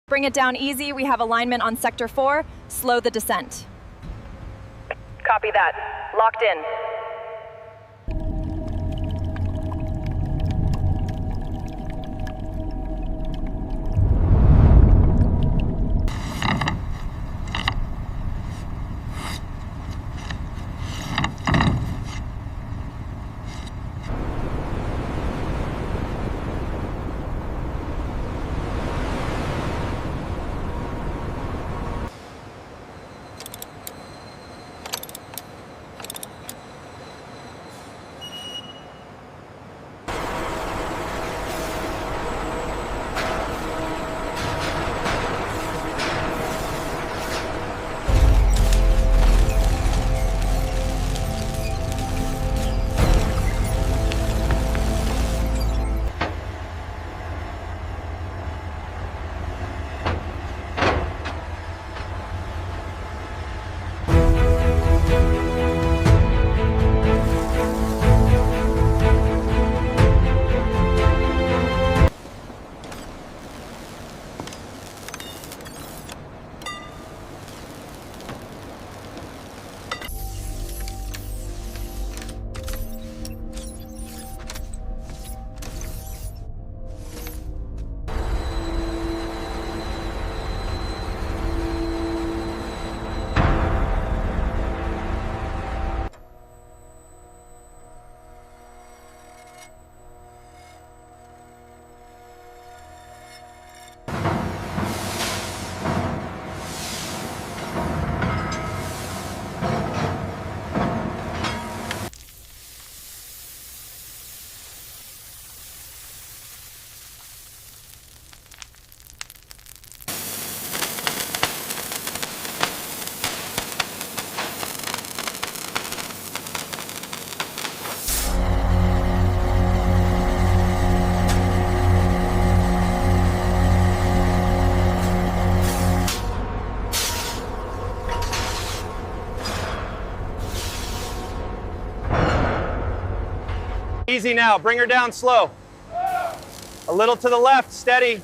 Bring it down easy. We have alignment on Sector 4. Slow the descent. Copy that. Locked in. Easy now, bring her down slow. A little to the left, steady.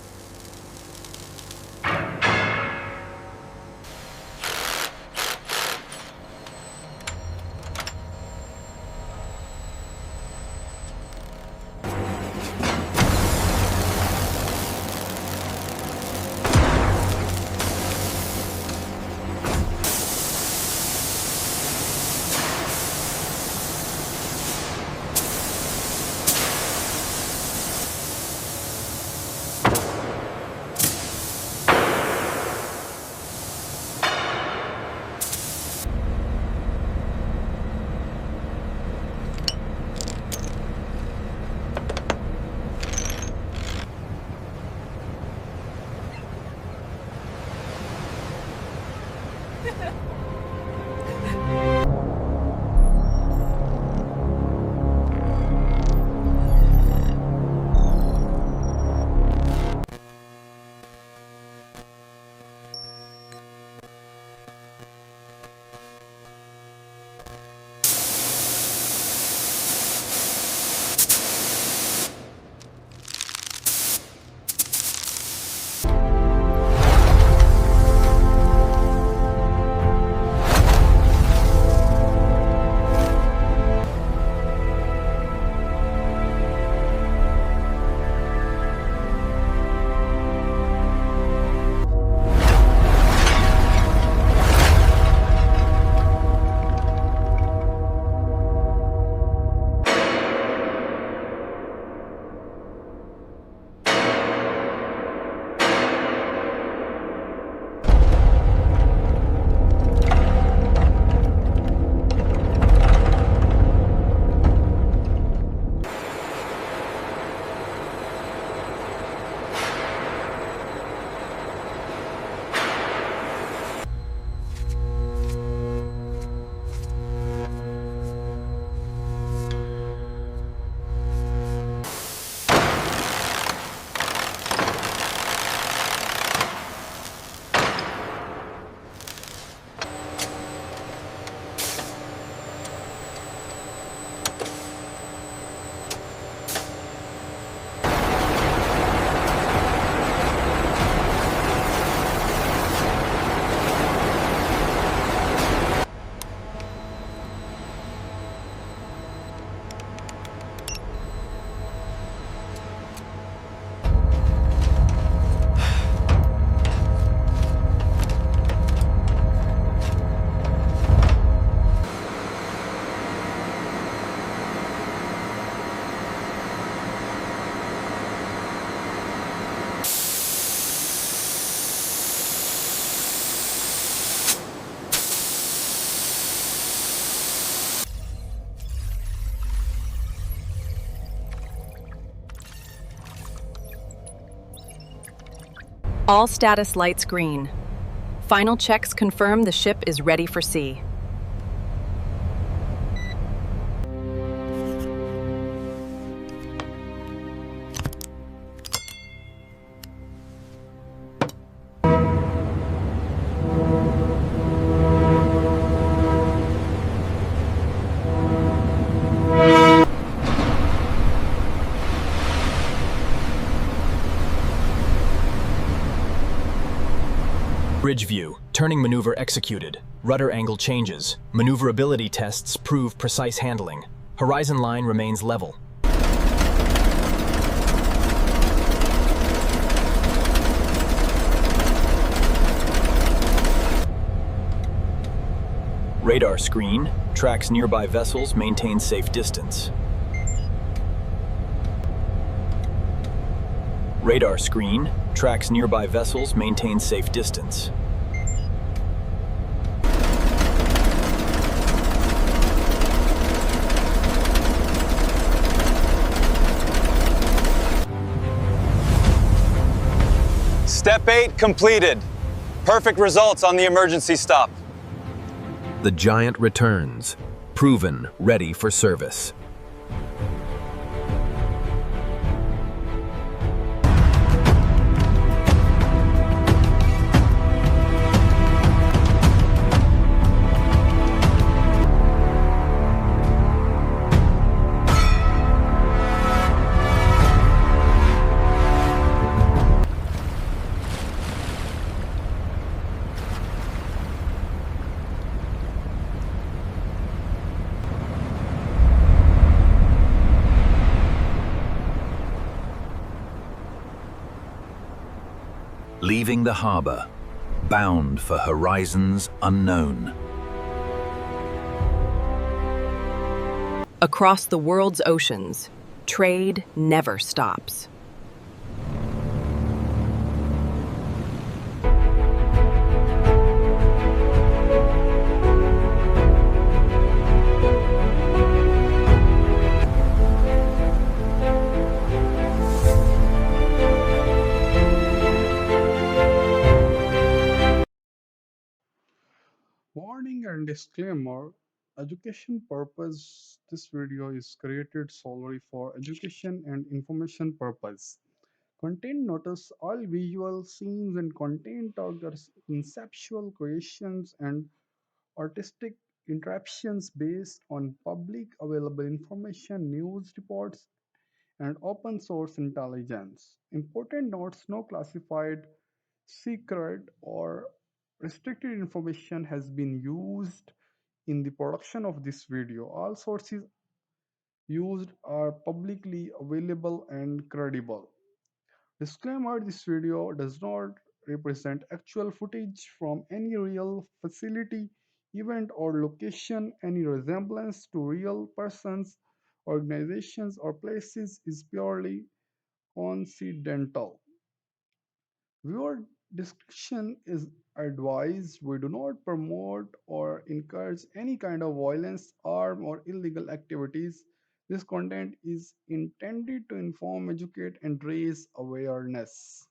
All status lights green. Final checks confirm the ship is ready for sea. Bridge view, turning maneuver executed. Rudder angle changes. Maneuverability tests prove precise handling. Horizon line remains level. Radar screen, tracks nearby vessels, maintains safe distance. Radar screen, tracks nearby vessels, maintains safe distance. Step 8 completed. Perfect results on the emergency stop. The Giant returns, proven ready for service. Leaving the harbor, bound for horizons unknown. Across the world's oceans, trade never stops. Warning and disclaimer: education purpose. This video is created solely for education and information purpose. Content notice: all visual scenes and content are conceptual creations and artistic interpretations based on public available information, news reports, and open source intelligence. Important notes: no classified, secret, or restricted information has been used in the production of this video. All sources used are publicly available and credible. Disclaimer: this video does not represent actual footage from any real facility, event, or location. Any resemblance to real persons, organizations, or places is purely coincidental. Viewer discretion is advised. We do not promote or encourage any kind of violence, harm, or illegal activities. This content is intended to inform, educate, and raise awareness.